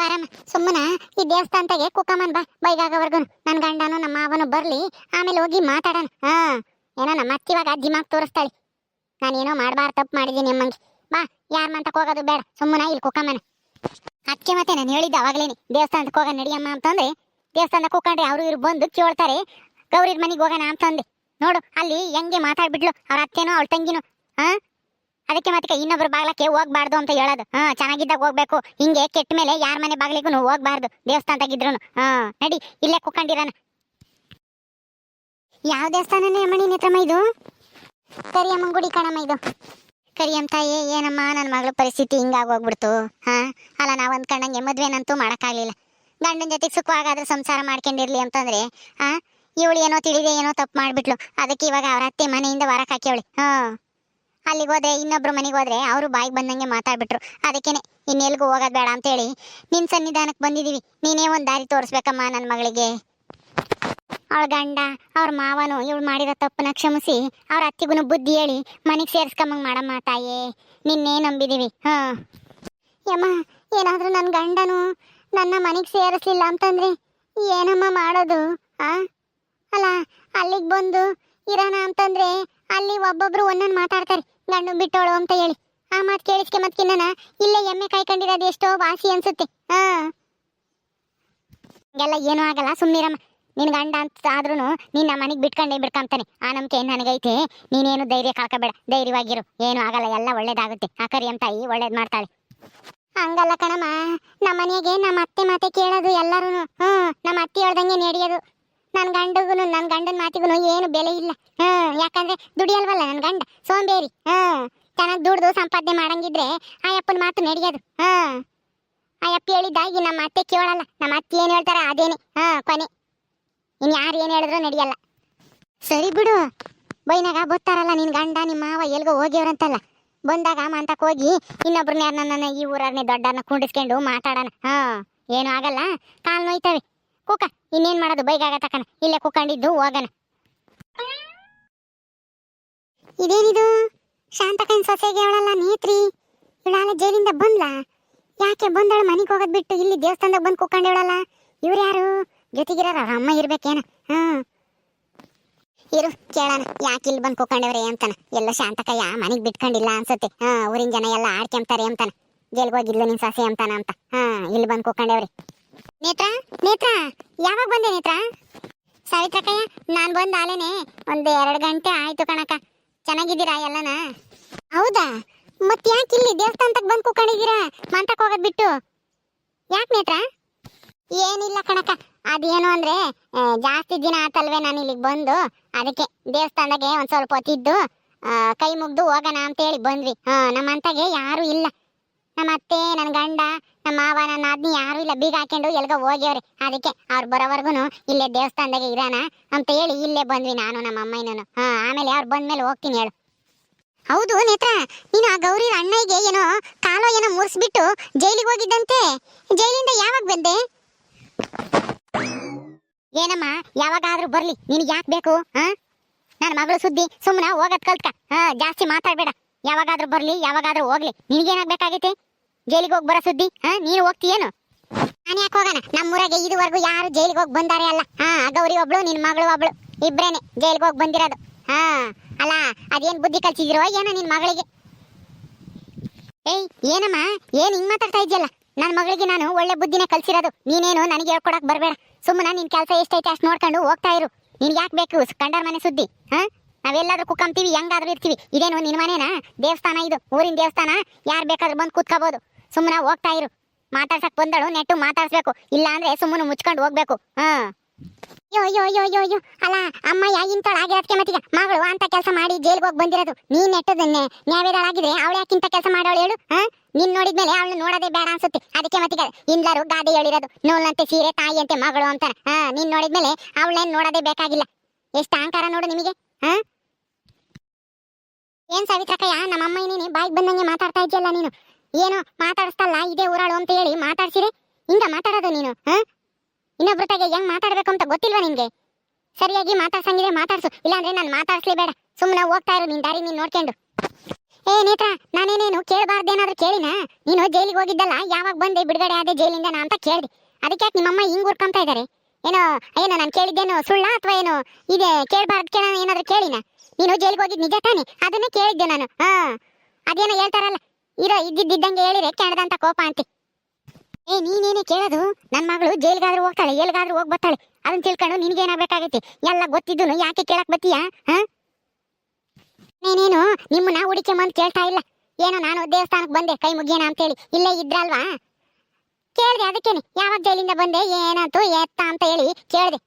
ಆರಾಮ ಸುಮ್ಮನ ಈ ದೇವಸ್ಥಾನದಾಗೆ ಕುಕ್ಕಮ್ಮನ್ ಬಾ ಬೈಗಾಗವರ್ಗು ನನ್ನ ಗಂಡನು ನಮ್ಮ ಮಾವನು ಬರ್ಲಿ ಆಮೇಲೆ ಹೋಗಿ ಮಾತಾಡೋಣ. ಏನೋ ನಮ್ಮ ಅತ್ತಿವಾಗ ದಿಮಾಗ್ ತೋರಿಸ್ತಾಳೆ. ನಾನೇನೋ ಮಾಡಬಾರ್ದು ತಪ್ಪು ಮಾಡಿದ್ದೀನಿ ಅಮ್ಮಂಗೆ. ಬಾ ಯಾರ ಮಂತಕ್ಕೆ ಹೋಗೋದು ಬೇಡ, ಸುಮ್ಮನ ಇಲ್ಲಿ ಕುಕ್ಕಮ್ಮನ. ಅದಕ್ಕೆ ಮತ್ತೆ ನಾನು ಹೇಳಿದ್ದೆ ಅವಾಗಲೇನೆ ದೇವಸ್ಥಾನಕ್ಕೆ ಹೋಗೋಣ ನಡಿಯಮ್ಮ ಅಂತಂದ್ರೆ, ದೇವಸ್ಥಾನಕ್ಕೆ ಕೂಕೊಂಡ್ರೆ ಅವರು ಇವ್ರು ಬಂದು ಕೇಳ್ತಾರೆ ಗೌರಿ ಮನೆಗೆ ಹೋಗೋಣ ಅಂತಂದೆ. ನೋಡು ಅಲ್ಲಿ ಹೆಂಗೆ ಮಾತಾಡ್ಬಿಡ್ಲು ಅವ್ರ ಅತ್ತೆನೋ ಅವಳ ತಂಗಿನೂ. ಅದಕ್ಕೆ ಮತ್ತೆ ಇನ್ನೊಬ್ರು ಬಾಗ್ಲಕ್ಕೆ ಹೋಗ್ಬಾರ್ದು ಅಂತ ಹೇಳೋದು. ಚೆನ್ನಾಗಿದ್ದಾಗ ಹೋಗ್ಬೇಕು, ಹಿಂಗೆ ಕೆಟ್ಟ ಮೇಲೆ ಯಾರ ಮನೆ ಬಾಗ್ಲಿಗೂ ಹೋಗ್ಬಾರ್ದು ದೇವಸ್ಥಾನದಾಗಿದ್ರು. ನಡಿ ಇಲ್ಲೇ ಕುಕ್ಕೊಂಡಿರೋಣ. ಯಾವ ದೇವಸ್ಥಾನನೇ ಅಮ್ಮಣಿ ನೇತ್ರಮ್ಮ ಇದು? ಕರಿಯಮ್ಮನ ಗುಡಿ ಕಣಮ್ಮ ಇದು. ಕರಿಯಮ್ಮ ತಾಯಿ ಏನಮ್ಮ ನನ್ನ ಮಗಳ ಪರಿಸ್ಥಿತಿ ಹಿಂಗಾಗೋಗ್ಬಿಡ್ತು. ಅಲ್ಲ ನಾವು ಅಂದ್ಕೊಂಡಂಗೆ ಮದ್ವೆನಂತೂ ಮಾಡೋಕ್ಕಾಗಲಿಲ್ಲ. ಗಂಡನ ಜೊತೆಗೆ ಸುಖವಾಗಾದ್ರೂ ಸಂಸಾರ ಮಾಡ್ಕೊಂಡಿರ್ಲಿ ಅಂತಂದ್ರೆ ಇವಳು ಏನೋ ತಿಳಿದೆ ಏನೋ ತಪ್ಪು ಮಾಡ್ಬಿಟ್ಲು. ಅದಕ್ಕೆ ಇವಾಗ ಅವ್ರ ಅತ್ತೆ ಮನೆಯಿಂದ ಹೊರಕ್ಕೆ ಹಾಕ್ಯವಳಿ. ಅಲ್ಲಿಗೆ ಹೋದ್ರೆ ಇನ್ನೊಬ್ರು ಮನೆಗೆ ಹೋದ್ರೆ ಅವರು ಬಾಯಿಗೆ ಬಂದಂಗೆ ಮಾತಾಡ್ಬಿಟ್ರು. ಅದಕ್ಕೇನೆ ಇನ್ನೆಲ್ಗೂ ಹೋಗೋದು ಬೇಡ ಅಂತೇಳಿ ನಿನ್ನ ಸನ್ನಿಧಾನಕ್ಕೆ ಬಂದಿದ್ದೀವಿ. ನೀನೇ ಒಂದು ದಾರಿ ತೋರಿಸ್ಬೇಕಮ್ಮ ನನ್ನ ಮಗಳಿಗೆ. ಅವಳ ಗಂಡ ಅವ್ರ ಮಾವನು ಇವಳು ಮಾಡಿರೋ ತಪ್ಪನ್ನ ಕ್ಷಮಿಸಿ ಅವ್ರ ಅತ್ತಿಗೂ ಬುದ್ಧಿ ಹೇಳಿ ಮನೆಗೆ ಸೇರಿಸ್ಕೊಂಬಂಗೆ ಮಾಡಮ್ಮ ತಾಯೇ, ನಿನ್ನೇ ನಂಬಿದ್ದೀವಿ. ಯಮ್ಮ ಏನಾದರೂ ನನ್ನ ಗಂಡನು ನನ್ನ ಮನೆಗೆ ಸೇರಿಸ್ಲಿಲ್ಲ ಅಂತಂದ್ರೆ ಏನಮ್ಮ ಮಾಡೋದು? ಅಲ್ಲ ಅಲ್ಲಿಗೆ ಬಂದು ಇರೋಣ ಅಂತಂದ್ರೆ ಅಲ್ಲಿ ಒಬ್ಬೊಬ್ರು ಒಂದೊಂದು ಮಾತಾಡ್ತಾರೆ ಗಂಡು ಬಿಟ್ಟೋಳು ಅಂತ ಹೇಳಿ. ಆ ಮಾತು ಕೇಳಿಸ್ಕೆ ಮತ್ಕಿನ್ನ ಇಲ್ಲೇ ಎಮ್ಮೆ ಕಾಯ್ಕೊಂಡಿರೋದು ಎಷ್ಟೋ ವಾಸಿ ಅನ್ಸುತ್ತೆ. ಹಂಗೆಲ್ಲ ಏನೂ ಆಗಲ್ಲ, ಸುಮ್ಮನಿರಮ್ಮ. ನಿನ್ ಗಂಡ ಅಂತ ಆದ್ರೂ ನಿನ್ನ ಮನೆಗೆ ಬಿಟ್ಕೊಂತಾನೆ. ಆ ನಂಬಿಕೆ ನನಗೈತೆ. ನೀನೇನು ಧೈರ್ಯ ಕಳ್ಕೋಬೇಡ, ಧೈರ್ಯವಾಗಿರು, ಏನು ಆಗಲ್ಲ, ಎಲ್ಲ ಒಳ್ಳೇದಾಗುತ್ತೆ. ಆ ಕರಿಯಮ್ಮ ತಾಯಿ ಒಳ್ಳೇದು ಮಾಡ್ತಾಳೆ. ಹಂಗಲ್ಲ ಕಣಮ್ಮ, ನಮ್ಮ ಮನೆಗೆ ನಮ್ಮ ಅತ್ತೆ ಮಾತೆ ಕೇಳೋದು ಎಲ್ಲರೂ. ನಮ್ಮ ಅತ್ತೆ ಹೇಳ್ದಂಗೆ ನಡೆಯೋದು. ನನ್ನ ಗಂಡನ ಮಾತಿಗೂ ಏನು ಬೆಲೆ ಇಲ್ಲ. ಯಾಕಂದ್ರೆ ದುಡಿಯಲ್ವಲ್ಲ ನನ್ನ ಗಂಡ, ಸೋಂಬೇರಿ. ಚೆನ್ನಾಗಿ ದುಡ್ದು ಸಂಪಾದನೆ ಮಾಡಂಗಿದ್ರೆ ಆ ಅಪ್ಪನ ಮಾತು ನಡೆಯೋದು. ಆ ಅಪ್ಪ ಹೇಳಿದ್ದಾಗಿ ನಮ್ಮ ಅತ್ತೆ ಕೇಳಲ್ಲ. ನಮ್ಮ ಅತ್ತೆ ಏನು ಹೇಳ್ತಾರ ಅದೇನೆ ಕೊನೆ. ಇನ್ ಯಾರು ಏನು ಹೇಳಿದ್ರು ನಡೆಯಲ್ಲ. ಸರಿ ಬಿಡು, ಬೈನಾಗ ಗೊತ್ತಾರಲ್ಲ ನಿನ್ ಗಂಡ ನಿಮ್ಮ ಮಾವ ಎಲ್ಗೋ ಹೋಗ್ಯವ್ರಂತಲ್ಲ. ಬಂದಾಗ ಮಂತಕ್ಕೆ ಹೋಗಿ ಇನ್ನೊಬ್ರನ್ನ ಯಾರನ್ನ ಈ ಊರನ್ನೇ ದೊಡ್ಡನ್ನ ಕುಂಡಿಸ್ಕೊಂಡು ಮಾತಾಡೋಣ. ಏನು ಆಗಲ್ಲ, ಕಾಲು ನೋಯ್ತವೆ. ಕೂಕ ಇನ್ನೇನ್ ಮಾಡೋದು, ಬೈಗಾಗ ತಕನ ಇಲ್ಲೇ ಕೂಕೊಂಡಿದ್ದು ಹೋಗಣ. ಇದೇನಿದು ಶಾಂತಕನ್ ಸೊಸೆಗೆ ಅವಳಲ್ಲ ನೇತ್ರಿ, ಇವಳಾಲ ಜೈಲಿಂದ ಬಂದ್ಲ. ಯಾಕೆ ಬಂದಳ ಮನೆಗೆ ಹೋಗೋದ್ ಬಿಟ್ಟು ಇಲ್ಲಿ ದೇವಸ್ಥಾನದಾಗ ಬಂದು ಕೂಕೊಂಡಿವಳಲ್ಲ. ಇವ್ರು ಯಾರು? ಜೊತೆಗಿರ ಅಮ್ಮ ಇರ್ಬೇಕೇನ? ಇರು ಕೇಳೋಣ ಯಾಕೆ ಇಲ್ಲಿ ಬಂದು ಕೂಕೊಂಡವ್ರೆ ಅಂತಾನ. ಎಲ್ಲ ಶಾಂತಕಯ್ಯ ಮನೆಗೆ ಬಿಟ್ಕೊಂಡಿಲ್ಲ ಅನ್ಸುತ್ತೆ. ಊರಿನ ಜನ ಎಲ್ಲ ಆಡ್ಕೊಂತಾರೆ ಅಂತಾನ. ಜೈಲ್ಗೆ ಹೋಗಿದ್ಲು ನಿನ್ ಸೊಸೆ ಅಂತಾನ ಅಂತ. ಇಲ್ಲಿ ಬಂದು ಕೂಕೊಂಡವ್ರಿ. ನೇತ್ರ ಯಾವಾಗ ಬಂದೆ ನೇತ್ರ? ಸಾವಿತ್ರಕ್ಕಯ್ಯ ನಾನು ಬಂದ ಆಲೇನೆ ಒಂದು 2 ಗಂಟೆ ಆಯ್ತು ಕಣಕ್ಕ. ಚೆನ್ನಾಗಿದ್ದೀರಾ ಎಲ್ಲನ? ಹೌದಾ, ಮತ್ತೆ ಯಾಕೆ ಇಲ್ಲಿ ದೇವಸ್ಥಾನಕ್ಕೆ ಬಂದು ಕೂಕೊಂಡಿದ್ದೀರಾ ಮಂತಕ್ಕೆ ಹೋಗೋದ್ ಬಿಟ್ಟು? ಯಾಕೆ ನೇತ್ರ? ಏನಿಲ್ಲ ಕಣಕ್ಕ, ಅದೇನು ಅಂದ್ರೆ ಜಾಸ್ತಿ ದಿನ ಆತಲ್ವೇ ನಾನು ಇಲ್ಲಿಗೆ ಬಂದು. ಅದಕ್ಕೆ ದೇವಸ್ಥಾನದಾಗೆ ಒಂದು ಸ್ವಲ್ಪ ಹೊತ್ತಿದ್ದು ಕೈ ಮುಗ್ದು ಹೋಗೋಣ ಅಂತೇಳಿ ಬಂದ್ವಿ. ನಮ್ಮಂತಾಗೆ ಯಾರೂ ಇಲ್ಲ. ನಮ್ಮ ಅತ್ತೆ, ನನ್ನ ಗಂಡ, ನಮ್ಮ ಮಾವ, ನನ್ನ ಆದ್ನಿ ಯಾರು ಇಲ್ಲ. ಬೀಗ ಹಾಕೊಂಡು ಎಲ್ಗ ಹೋಗ್ಯವ್ರಿ. ಅದಕ್ಕೆ ಅವ್ರು ಬರೋವರ್ಗು ಇಲ್ಲೇ ದೇವಸ್ಥಾನದಾಗೆ ಇರೋಣ ಅಂತ ಹೇಳಿ ಇಲ್ಲೇ ಬಂದ್ವಿ ನಾನು ನಮ್ಮ ಅಮ್ಮನೂ. ಆಮೇಲೆ ಅವ್ರು ಬಂದ್ಮೇಲೆ ಹೋಗ್ತೀನಿ ಹೇಳು. ಹೌದು ನೇತ್ರ, ನೀನು ಆ ಗೌರಿ ಅಣ್ಣಯ್ಯಗೆ ಏನೋ ಕಾಲೋ ಏನೋ ಮುರಿಸ್ಬಿಟ್ಟು ಜೈಲಿಗೆ ಹೋಗಿದ್ದಂತೆ. ಜೈಲಿಂದ ಯಾವಾಗ ಬಂದೆ? ಏನಮ್ಮ ಯಾವಾಗಾದ್ರೂ ಬರ್ಲಿ, ನಿನಗೆ ಯಾಕೆ ಬೇಕು? ನನ್ನ ಮಗಳು ಸುದ್ದಿ ಸುಮ್ಮನೆ ಹೋಗೋದ್ ಕಲ್ತ್ಕ. ಜಾಸ್ತಿ ಮಾತಾಡ್ಬೇಡ. ಯಾವಾಗಾದ್ರೂ ಬರ್ಲಿ ಯಾವಾಗಾದ್ರೂ ಹೋಗ್ಲಿ, ನಿನಗೇನಾಗಬೇಕಾಗೈತೆ? ಜೈಲಿಗೆ ಹೋಗಿ ಬರೋ ಸುದ್ದಿ ನೀನು ಹೋಗ್ತೀಯೇನು? ನಾನು ಯಾಕೆ ಹೋಗೋಣ? ನಮ್ಮೂರಾಗೆ ಇದುವರೆಗೂ ಯಾರು ಜೈಲಿಗೆ ಹೋಗಿ ಬಂದಾರೆ ಅಲ್ಲ. ಗೌರಿ ಒಬ್ಳು, ನಿನ್ನ ಮಗಳು ಒಬ್ಳು, ಇಬ್ರೇನೆ ಜೈಲಿಗೆ ಹೋಗಿ ಬಂದಿರೋದು. ಅಲ್ಲ ಅದೇನು ಬುದ್ಧಿ ಕಲ್ಸಿದಿರೋ ಏನೋ ನಿನ್ನ ಮಗಳಿಗೆ? ಏಯ್ ಏನಮ್ಮ ಏನು ಹಿಂಗೆ ಮಾತಾಡ್ತಾ ಇದೆಯಲ್ಲ? ನನ್ನ ಮಗಳಿಗೆ ನಾನು ಒಳ್ಳೆ ಬುದ್ಧಿನೇ ಕಲ್ಸಿರೋದು. ನೀನೇನು ನನಗೆ ಹೇಳ್ಕೊಡಕ್ ಬರಬೇಡ. ಸುಮ್ಮನೆ ನಿನ್ನ ಕೆಲಸ ಎಷ್ಟೈತೆ ಅಷ್ಟು ನೋಡ್ಕೊಂಡು ಹೋಗ್ತಾ ಇರು. ನಿನ್ಗೆ ಯಾಕೆ ಬೇಕು ಕಂಡರ್ ಮನೆ ಸುದ್ದಿ? ನಾವೆಲ್ಲಾದ್ರೂ ಕುಕ್ಕಂತೀವಿ, ಹೆಂಗಾದ್ರೂ ಇರ್ತೀವಿ. ಇದೇನು ನಿನ್ನ ಮನೇನಾ? ದೇವಸ್ಥಾನ ಇದು, ಊರಿನ ದೇವಸ್ಥಾನ. ಯಾರು ಬೇಕಾದ್ರೂ ಬಂದು ಕೂತ್ಕೋಬಹುದು. ಸುಮ್ಮನೆ ಹೋಗ್ತಾ ಇರು. ಮಾತಾಡ್ಸಕ್ ಬಂದಳು ನೆಟ್ಟು ಮಾತಾಡ್ಸ್ಬೇಕು, ಇಲ್ಲ ಅಂದ್ರೆ ಸುಮ್ಮನೆ ಮುಚ್ಕೊಂಡು ಹೋಗ್ಬೇಕು. ಯೋ ಯೋ ಯೋ ಯೋ ಯೋ ಅಲ್ಲ ಅಮ್ಮಯ್ಯ ಇಂತಳ ಆಗಿರೋದಕ್ಕೆ ಮತ್ತೀಗ ಮಗಳು ಅಂತ ಕೆಲಸ ಮಾಡಿ ಜೈಲ್ಗೆ ಹೋಗಿ ಬಂದಿರೋದು. ನೀನ್ ನೆಟ್ಟದನ್ನೇ ನ್ಯಾವೇದಾಳಾಗಿದ್ರೆ ಅವಳು ಯಾಕಿಂತ ಕೆಲಸ ಮಾಡೋಳು ಹೇಳು? ನಿನ್ ನೋಡಿದ್ಮೇಲೆ ಅವಳು ನೋಡೋದೇ ಬೇಡ ಅನ್ಸುತ್ತೆ. ಅದಕ್ಕೆ ಮತ್ತೀಗ ಇಂದ್ಲರು ಗಾದೆ ಹೇಳಿರೋದು, ನೂಲಂತೆ ಸೀರೆ ತಾಯಿ ಅಂತೆ ಮಗಳು ಅಂತಾರ. ನೀನ್ ನೋಡಿದ್ಮೇಲೆ ಅವಳೇನ್ ನೋಡೋದೇ ಬೇಕಾಗಿಲ್ಲ. ಎಷ್ಟು ಅಹಂಕಾರ ನೋಡು ನಿಮಗೆ. ಏನ್ ಸಾವಿತ್ರಕ್ಕಯ್ಯ, ನಮ್ಮಮ್ಮ ನೀನು ಬಾಯಿಗೆ ಬಂದಂಗೆ ಮಾತಾಡ್ತಾ ಇದೆಯಲ್ಲ ನೀನು. ಏನು ಮಾತಾಡಿಸ್ತಲ್ಲ ಇದೇ ಊರಾಳು ಅಂತ ಹೇಳಿ ಮಾತಾಡ್ಸಿರೆ ಹಿಂಗ ಮಾತಾಡೋದು ನೀನು? ಇನ್ನೊಬ್ರ ತಾಗೆ ಹೆಂಗ್ ಮಾತಾಡ್ಬೇಕು ಅಂತ ಗೊತ್ತಿಲ್ವಾ ನಿನ್ಗೆ? ಸರಿಯಾಗಿ ಮಾತಾಡ್ಸಂಗಿದೆ ಮಾತಾಡ್ಸು, ಇಲ್ಲಾಂದ್ರೆ ನಾನು ಮಾತಾಡ್ಸ್ಲೇ ಬೇಡ. ಸುಮ್ಮನೆ ಹೋಗ್ತಾ ಇರು ನಿನ್ ದಾರಿ ನೀನ್ ನೋಡ್ಕೊಂಡು. ಏ ನೇತ್ರ, ನಾನೇನೇನು ಕೇಳಬಾರ್ದೇನಾದ್ರೂ ಕೇಳಿನಾ? ನೀನು ಜೈಲಿಗೆ ಹೋಗಿದ್ದಲ್ಲ, ಯಾವಾಗ ಬಂದೆ ಬಿಡುಗಡೆ ಆದೆ ಜೈಲಿಂದ ನಾ ಅಂತ ಕೇಳಿದೆ. ಅದಕ್ಕೆ ಯಾಕೆ ನಿಮ್ಮಮ್ಮ ಹಿಂಗ್ ಉರ್ಕೊಂತ ಇದ್ದಾರೆ? ಏನೋ ಏನೋ ನಾನು ಕೇಳಿದ್ದೇನು ಸುಳ್ಳ ಅಥವಾ ಏನು ಇದೆ? ಕೇಳಬಾರ್ದು ಕೇಳ ಏನಾದ್ರೂ ಕೇಳಿನ? ನೀನು ಜೈಲಿಗೆ ಹೋಗಿದ್ ನಿಜ ತಾನೆ? ಅದನ್ನೇ ಕೇಳಿದ್ದೆ ನಾನು. ಅದೇನೋ ಹೇಳ್ತಾರಲ್ಲ, ಇರೋ ಇದ್ದಿದ್ದಂಗೆ ಹೇಳಿರೆ ಕೆಣದಂತ ಕೋಪ ಅಂತಿ. ಏ ನೀನೇನೇ ಕೇಳೋದು? ನನ್ನ ಮಗಳು ಜೈಲಿಗಾದ್ರೂ ಹೋಗ್ತಾಳೆ, ಎಲ್ಲಿಗಾದ್ರೂ ಹೋಗಿ ಬರ್ತಾಳೆ, ಅದನ್ನ ತಿಳ್ಕೊಂಡು ನಿನ್ಗೇನಾಗಬೇಕಾಗೈತಿ? ಎಲ್ಲ ಗೊತ್ತಿದ್ದು ಯಾಕೆ ಕೇಳಕ್ ಬತ್ತೀಯಾ? ನೀನೇನು ನಿಮ್ಮನ್ನ ಹುಡಿಕೆ ಮಂದ್ ಕೇಳ್ತಾ ಇಲ್ಲ. ಏನೋ ನಾನು ದೇವಸ್ಥಾನಕ್ಕೆ ಬಂದೆ ಕೈ ಮುಗಿಯೋಣ ಅಂತೇಳಿ ಇಲ್ಲೇ ಇದ್ರಲ್ವಾ, ಕೇಳ್ದೆ. ಅದಕ್ಕೇನೆ ಯಾವಾಗ ಜೈಲಿಂದ ಬಂದೆ ಏನಾಯ್ತು ಎತ್ತ ಅಂತ ಹೇಳಿ ಕೇಳ್ದೆ.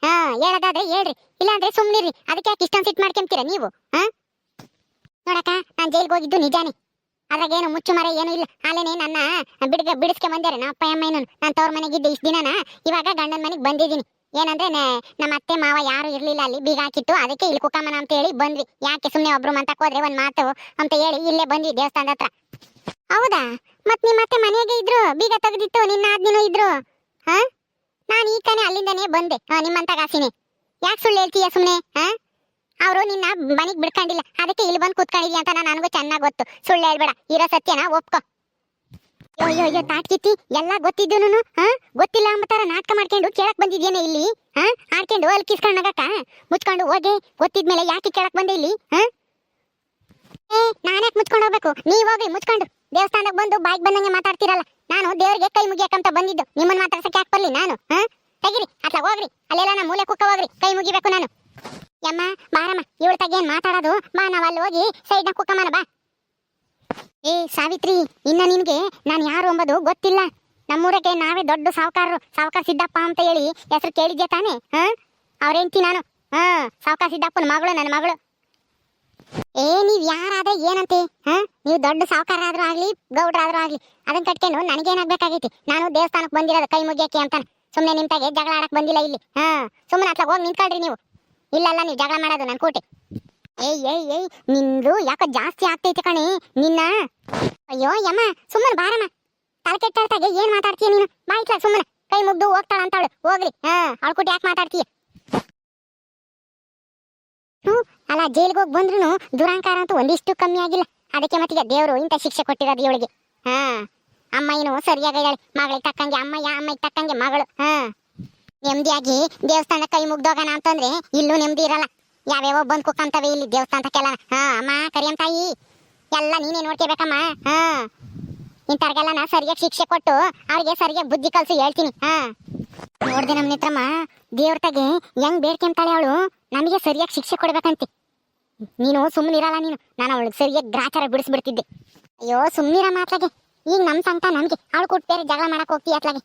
ಹೇಳೋದಾದ್ರೆ ಹೇಳ್ರಿ, ಇಲ್ಲಾಂದ್ರೆ ಸುಮ್ನಿರ್ರಿ. ಅದಕ್ಕೆ ಯಾಕೆ ಇಷ್ಟೊಂದು ಸಿಟ್ ಮಾಡ್ಕೊಂತೀರ ನೀವು? ನೋಡಕ್ಕ, ನಾನ್ ಜೈಲ್ಗೆ ಹೋಗಿದ್ದು ನಿಜಾನೇ, ಅದ್ರಾಗೇನು ಮುಚ್ಚು ಮರ ಏನು ಇಲ್ಲ. ಅಲ್ಲೇನೆ ನನ್ನ ಬಿಡಿಸ್ಕೆ ಬಂದಾರೆ ನಮ್ಮ ಅಪ್ಪ ಅಮ್ಮ. ನಾನು ತವ್ರ ಮನೆಗಿದ್ದೆ ಇಷ್ಟು ದಿನನ, ಇವಾಗ ಗಂಡನ ಮನೆಗೆ ಬಂದಿದ್ದೀನಿ. ಏನಂದ್ರೆ ನಮ್ಮ ಅತ್ತೆ ಮಾವ ಯಾರು ಇರ್ಲಿಲ್ಲ, ಅಲ್ಲಿ ಬೀಗ ಹಾಕಿತ್ತು. ಅದಕ್ಕೆ ಇಲ್ಲಿ ಕುಕ್ಕಮ್ಮನ ಅಂತ ಹೇಳಿ ಬಂದ್ವಿ. ಯಾಕೆ ಸುಮ್ನೆ ಒಬ್ರು ಮಂತಕ್ ಹೋದ್ರೆ ಒಂದ್ ಮಾತು ಅಂತ ಹೇಳಿ ಇಲ್ಲೇ ಬಂದ್ವಿ ದೇವಸ್ಥಾನದ ಹತ್ರ. ಹೌದಾ? ಮತ್ ನಿಮ್ಮ ಅತ್ತೆ ಮನೆಗೆ ಇದ್ರು, ಬೀಗ ತೆಗ್ದಿತ್ತು, ನಿನ್ನ ಆದ್ನೂ ಇದ್ರು. ನಾನು ಈ ತಾನೇ ಅಲ್ಲಿಂದನೇ ಬಂದೆ ನಿಮ್ಮಂತ ಗಾಸಿನೇ. ಯಾಕೆ ಸುಳ್ಳು ಹೇಳ್ತೀಯ ಸುಮ್ನೆ? ಅವರು ನಿನ್ನ ಮನೆಗ್ ಬಿಡ್ಕೊಂಡಿಲ್ಲ, ಅದಕ್ಕೆ ಇಲ್ಲಿ ಬಂದು ಕೂತ್ಕೊಂಡಿದ್ಯ ಅಂತ ನನಗೂ ಚೆನ್ನಾಗ್ ಗೊತ್ತು. ಸುಳ್ಳು ಹೇಳ್ಬೇಡ, ಇರೋ ಸತ್ಯನ ಒಪ್ಕೊ. ಅಯ್ಯೋ ತಾಟ್ಕಿತ್ತಿ, ಎಲ್ಲ ಗೊತ್ತಿದ್ದೂನು ಗೊತ್ತಿಲ್ಲ ಅಂಬತಾರ ನಾಟಕ ಮಾಡ್ಕೊಂಡು ಕೇಳಕ್ ಬಂದಿದ್ಯೇನೆ ಇಲ್ಲಿ? ಆಡ್ಕೊಂಡು ಅಲ್ಲಿ ಕಿಸ್ಕೊಂಡಾಗಕ್ಕ ಮುಚ್ಕೊಂಡು ಹೋಗಿ, ಗೊತ್ತಿದ್ಮೇಲೆ ಯಾಕೆ ಕೇಳಕ್ ಬಂದೆ ಇಲ್ಲಿ? ನಾನ್ಯಾಕೆ ಮುಚ್ಕೊಂಡು ಹೋಗ್ಬೇಕು? ನೀವ್ ಹೋಗಿ ಮುಚ್ಕೊಂಡು ದೇವಸ್ಥಾನಕ್ಕೆ ಬಂದು ಬಾಯ್ಗೆ ಬಂದಂಗೆ ಮಾತಾಡ್ತಿರಲ್ಲ. ನಾನು ದೇವ್ರಿಗೆ ಕೈ ಮುಗಿಯಕ್ಕಂತ ಬಂದಿದ್ದು, ನಿಮ್ಮನ್ನ ಮಾತಾಡ್ಸಕ್ಕೆ ಯಾಕೆ ಬರ್ಲಿ ನಾನು? ತೆಗಿರಿ ಅಟ್ಲ ಹೋಗ್ರಿ, ಅಲ್ಲೆಲ್ಲ ನಾ ಮೂಲೆ ಕುಕ್ಕ ಹೋಗ್ರಿ, ಕೈ ಮುಗಿಬೇಕು ನಾನು. ಯಮ್ಮ ಬಾರಮ್ಮ, ಇವಳ ತಗೇನ್ ಮಾತಾಡೋದು? ಬಾ, ನಾವ್ ಅಲ್ಲಿ ಹೋಗಿ ಸೈಡ್ನ ಕುಕ್ಕಮ್ಮನ ಬಾ. ಏ ಸಾವಿತ್ರಿ, ಇನ್ನ ನಿನ್ಗೆ ನಾನು ಯಾರು ಎಂಬುದು ಗೊತ್ತಿಲ್ಲ. ನಮ್ಮೂರಕ್ಕೆ ನಾವೇ ದೊಡ್ಡ ಸಾವುಕಾರರು, ಸಾವುಕಾರ ಸಿದ್ದಪ್ಪ ಅಂತ ಹೇಳಿ ಹೆಸರು ಕೇಳಿದ್ಯಾ ತಾನೆ? ಅವ್ರೇಂತಿ ನಾನು ಸಾವುಕಾರ ಸಿದ್ದಪ್ಪನ ಮಗಳು, ನನ್ನ ಮಗಳು. ಏ ನೀವ್ ಯಾರಾದ ಏನಂತೆ? ನೀವು ದೊಡ್ಡ ಸಾವುಕಾರ ಆದ್ರೂ ಆಗ್ಲಿ, ಗೌಡ್ರಾದ್ರೂ ಆಗ್ಲಿ, ಅದನ್ನ ಕಟ್ಕೊಂಡು ನನಗೇನಾಗ್ಬೇಕಾಗೈತಿ? ನಾನು ದೇವಸ್ಥಾನಕ್ಕೆ ಬಂದಿರೋದು ಕೈ ಮುಗಿಯಕ್ಕೆ ಅಂತಾನೆ. ಸುಮ್ನೆ ನಿಮ್ ತಾಗೆ ಜಗಳ ಆಡಕ್ ಬಂದಿಲ್ಲ ಇಲ್ಲಿ. ಸುಮ್ಮನೆ ಅತ್ಲಾಗ ಹೋಗಿ ನಿಂತ್ಕೊಳ್ರಿ ನೀವು. ಇಲ್ಲಲ್ಲ, ನೀವು ಜಗಳ ಮಾಡೋದು ನನ್ ಕೂಟಿ. ಏಯ್ ನಿಂದು ಯಾಕೋ ಜಾಸ್ತಿ ಆಗ್ತೈತೆ ಕಣೆ ನಿನ್ನ. ಅಯ್ಯೋ ಯಮ್ಮ, ಸುಮ್ಮನೆ ಬಾರಮ್ಮ. ತಲೆ ಕೆಟ್ಟಾಗೆ ಏನ್ ಮಾತಾಡ್ತೀಯ ನೀನು? ಬಾಯ್ತಲ ಸುಮ್ಮನೆ, ಕೈ ಮುಗ್ದು ಹೋಗ್ತಾಳ ಅಂತವಳು. ಹೋಗ್ರಿ, ಅವಳ್ಕುಟಿ ಯಾಕೆ ಮಾತಾಡ್ತೀಯ? ಅಲ್ಲ, ಜೈಲಿಗೆ ಹೋಗಿ ಬಂದ್ರು ದುರಾಂಕಾರ ಅಂತೂ ಒಂದಿಷ್ಟು ಕಮ್ಮಿ ಆಗಿಲ್ಲ. ಅದಕ್ಕೆ ಮತ್ತೀಗ ದೇವ್ರು ಇಂಥ ಶಿಕ್ಷೆ ಕೊಟ್ಟಿರೋದು ಇವಳಿಗೆ. ಅಮ್ಮ ಏನು ಸರಿಯಾಗಿ ಹೇಳಿ, ಮಗಳಿಗೆ ತಕ್ಕಂಗೆ ಅಮ್ಮಯ್ಯ, ಅಮ್ಮಗೆ ತಕ್ಕಂಗೆ ಮಗಳು. ನೆಮ್ಮದಿಯಾಗಿ ದೇವಸ್ಥಾನ ಕೈ ಮುಗ್ದೋಗೋಣ ಅಂತಂದ್ರೆ ಇಲ್ಲೂ ನೆಮ್ಮದಿ ಇರಲ್ಲ. ಯಾವ್ಯಾವ ಬಂದ್ ಕುಕ್ಕಂತವೆ ಇಲ್ಲಿ ದೇವಸ್ಥಾನಕ್ಕೆಲ್ಲ. ಅಮ್ಮ ಕರಿಯಂ ತಾಯಿ, ಎಲ್ಲ ನೀನೇ ನೋಡ್ಕೋಬೇಕಮ್ಮ. ಇಂಥವ್ರಿಗೆಲ್ಲ ನಾ ಸರಿಯಾಗಿ ಶಿಕ್ಷೆ ಕೊಟ್ಟು ಅವ್ರಿಗೆ ಸರಿಯಾಗಿ ಬುದ್ಧಿ ಕಲ್ಸಿ ಹೇಳ್ತೀನಿ. ನೋಡ್ದೆ ನಮ್ಮ ನೇತ್ರಮ್ಮ, ದೇವ್ರ ತಗೆ ಹೆಂಗ್ ಬೇಡ್ಕೊಂತಾಳೆ ಅವಳು, ನಮಗೆ ಸರಿಯಾಗಿ ಶಿಕ್ಷೆ ಕೊಡ್ಬೇಕಂತೆ. ನೀನು ಸುಮ್ಮನಿರಲ್ಲ ನೀನು, ನಾನು ಅವಳಿಗೆ ಸರಿಯಾಗಿ ಗ್ರಾಚಾರ ಬಿಡಿಸ್ಬಿಡ್ತಿದ್ದೆ. ಅಯ್ಯೋ ಸುಮ್ಮನಿರ ಮಾತ್ಲಾಗೆ, ಈಗ ನಮ್ಮ ಸಂತ ನಮ್ಗೆ ಅವಳು ಕೊಟ್ಟು ಬೇರೆ ಜಗಳ ಮಾಡಕ್ ಹೋಗ್ತೀಯ ಅತ್ಲಾಗೆ.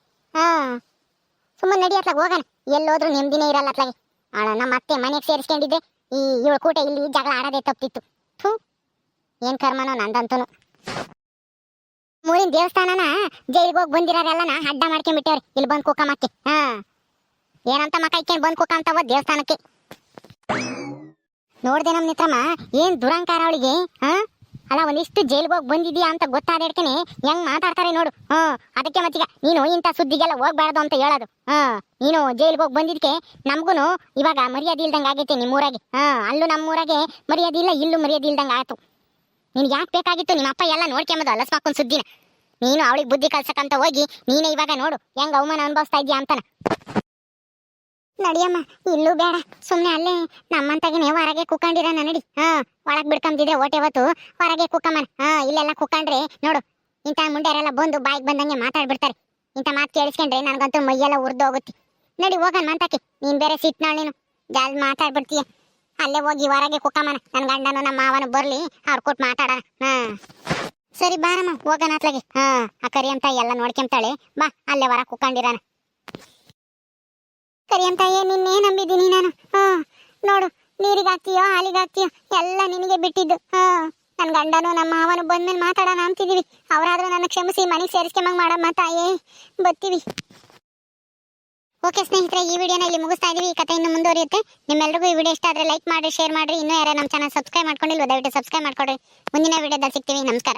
ಸುಮ್ಮನೆ ನಡಿ ಅತ್ಲಾಗ ಹೋಗೋಣ, ಎಲ್ಲೋದ್ರೂ ನೆಮ್ಮದಿನೇ ಇರಲ್ಲ ಅತ್ಲಾಗೆ. ನಮ್ಮ ಅತ್ತೆ ಮನೆಗೆ ಸೇರಿಸ್ಕೊಂಡಿದ್ದೆ, ಈ ಇವಳು ಕೂಟ ಇಲ್ಲಿ ಜಗಳ ಆಡೋದೇ ತಪ್ಪಿತ್ತು. ಏನ್ ಕರ್ಮನೋ ನಂದಂತನು. ಮೂರಿನ ದೇವಸ್ಥಾನನ ಜೈಲಿಗೆ ಹೋಗಿ ಬಂದಿರೋರೆಲ್ಲನ ಅಡ್ಡ ಮಾಡ್ಕೊಂಡ್ಬಿಟ್ಟವ್ರಿ ಇಲ್ಲಿ ಬಂದ್ ಕುಕ್ಕಮ್ಮಕ್ಕೆ. ಏನಂತ ಮಕ್ಕ ಇಕ್ಕೇನ್ ಬಂದ್ ಕುಕ್ಕ ಅಂತವ ದೇವಸ್ಥಾನಕ್ಕೆ. ನೋಡ್ದೆ ನಮ್ ನೇತ್ರಮ್ಮ, ಏನ್ ದುರಂಕಾರ ಅವಳಿಗೆ. ಅಲ್ಲ, ಒಂದಿಷ್ಟು ಜೈಲಿಗೆ ಹೋಗಿ ಬಂದಿದ್ಯಾ ಅಂತ ಗೊತ್ತಾದೇಡ್ಕೇನೆ ಹೆಂಗ್ ಮಾತಾಡ್ತಾರೆ ನೋಡು. ಅದಕ್ಕೆ ಮತ್ತೀಗ ನೀನು ಇಂಥ ಸುದ್ದಿಗೆಲ್ಲ ಹೋಗ್ಬಾರ್ದು ಅಂತ ಹೇಳೋದು. ನೀನು ಜೈಲಿಗೆ ಹೋಗಿ ಬಂದಿದ್ಕೆ ನಮ್ಗೂನು ಇವಾಗ ಮರ್ಯಾದೆ ಇಲ್ದಂಗೆ ಆಗೈತೆ ನಿಮ್ಮೂರಾಗೆ. ಅಲ್ಲೂ ನಮ್ಮೂರಾಗೆ ಮರ್ಯಾದೆ ಇಲ್ಲ, ಇಲ್ಲೂ ಮರ್ಯಾದೆ ಇಲ್ದಂಗೆ ಆಯ್ತು. ನಿನ್ಗೆ ಯಾಕೆ ಬೇಕಾಗಿತ್ತು? ನಿಮ್ಮ ಅಪ್ಪ ಎಲ್ಲ ನೋಡ್ಕೊಂಬುದು ಅಲಸ್ಮಾಕೊಂಡ್ ಸುದ್ದಿನ. ನೀನು ಅವಳಿಗೆ ಬುದ್ಧಿ ಕಲ್ಸಕ್ಕಂತ ಹೋಗಿ ನೀನೇ ಇವಾಗ ನೋಡು ಹೆಂಗ್ ಅವಮಾನ ಅನುಭವಿಸ್ತಾ ಇದ್ಯಾ ಅಂತನ. ನಡಿಯಮ್ಮ, ಇಲ್ಲೂ ಬೇಡ, ಸುಮ್ನೆ ಅಲ್ಲೇ ನಮ್ಮಂತಾಗೇನೆ ಹೊರಗೆ ಕುಕ್ಕಂಡಿರೋಣ. ನಡಿ, ಒಳಗ್ ಬಿಡ್ಕೊಂಬಿದ್ರೆ ಓಟೆ ಹೊತ್ತು ಹೊರಗೆ ಕುಕ್ಕಮ್ಮನ. ಇಲ್ಲೆಲ್ಲ ಕುಕ್ಕಂಡ್ರೆ ನೋಡು, ಇಂಥ ಮುಂಡೆರೆಲ್ಲ ಬಂದು ಬಾಯಿಗೆ ಬಂದಂಗೆ ಮಾತಾಡ್ಬಿಡ್ತಾರೆ. ಇಂಥ ಮಾತು ಕೇಳಿಸ್ಕೊಂಡ್ರೆ ನನಗಂತೂ ಮೈಯೆಲ್ಲ ಉರ್ದು ಹೋಗುತ್ತೆ. ನಡಿ ಹೋಗನ್ ಮಂತಕ್ಕೆ, ನೀನ್ ಬೇರೆ ಸಿಟ್ನಾಳ್ ನೀನು, ಜಾಸ್ತಿ ಮಾತಾಡ್ಬಿಡ್ತೀಯ. ಅಲ್ಲೇ ಹೋಗಿ ಹೊರಗೆ ಕುಕ್ಕಮ್ಮನ, ನನ್ನ ಗಂಡನು ನಮ್ಮ ಮಾವನು ಬರ್ಲಿ, ಅವ್ರು ಕೊಟ್ಟು ಮಾತಾಡೋಣ. ಸರಿ ಬಾರಮ್ಮ ಹೋಗೋಣ ಅತ್ಲಾಗೆ. ಆ ಕರಿ ಅಂತ ಎಲ್ಲ ನೋಡ್ಕೊಂತಾಳೆ, ಬಾ ಅಲ್ಲೇ ಹೊರ ಕುಕ್ಕಂಡಿರೋಣ. ಕರಿ ಅಂತ ನಿನ್ನೇ ನಂಬಿದ್ದೀನಿ ನಾನು. ನೋಡು, ನೀರಿಗೆ ಹಾಕ್ತೀಯೋ ಹಾಲಿಗೆ ಹಾಕ್ತೀಯೋ ಎಲ್ಲ ನಿನಗೆ ಬಿಟ್ಟಿದ್ದು. ನನ್ನ ಗಂಡನು ನಮ್ಮ ಮಾವನು ಬಂದ್ಮೇಲೆ ಮಾತಾಡೋಣ ಅಂತಿದೀವಿ. ಅವರಾದ್ರೂ ನನ್ನ ಕ್ಷಮಿಸಿ ಮನೆಗೆ ಸೇರಿಸ್ಕೊಂಬಂಗ್ ಮಾಡಮ್ಮ ತಾಯೇ, ಬರ್ತೀವಿ. ಓಕೆ ಸ್ನೇಹಿತರೆ, ಈ ವಿಡಿಯೋನ ಇಲ್ಲಿ ಮುಗಿಸ್ತಾ ಇದೀವಿ. ಈ ಕಥೆ ಇನ್ನು ಮುಂದುವರಿಯುತ್ತೆ. ನಿಮ್ಮೆಲ್ಲರಿಗೂ ಈ ವಿಡಿಯೋ ಇಷ್ಟ ಆದರೆ ಲೈಕ್ ಮಾಡಿ, ಶೇರ್ ಮಾಡಿ. ಇನ್ನೂ ಯಾರು ನಮ್ಮ ಚಾನಲ್ ಸಬ್ಸ್ಕ್ರೈಬ್ ಮಾಡ್ಕೊಂಡಿಲ್ವ ದಯವಿಟ್ಟು ಸಬ್ಸ್ಕ್ರೈಬ್ ಮಾಡ್ಕೊಡ್ರಿ. ಮುಂದಿನ ವಿಡಿಯೋದಲ್ಲಿ ಸಿಗ್ತೀವಿ. ನಮಸ್ಕಾರ.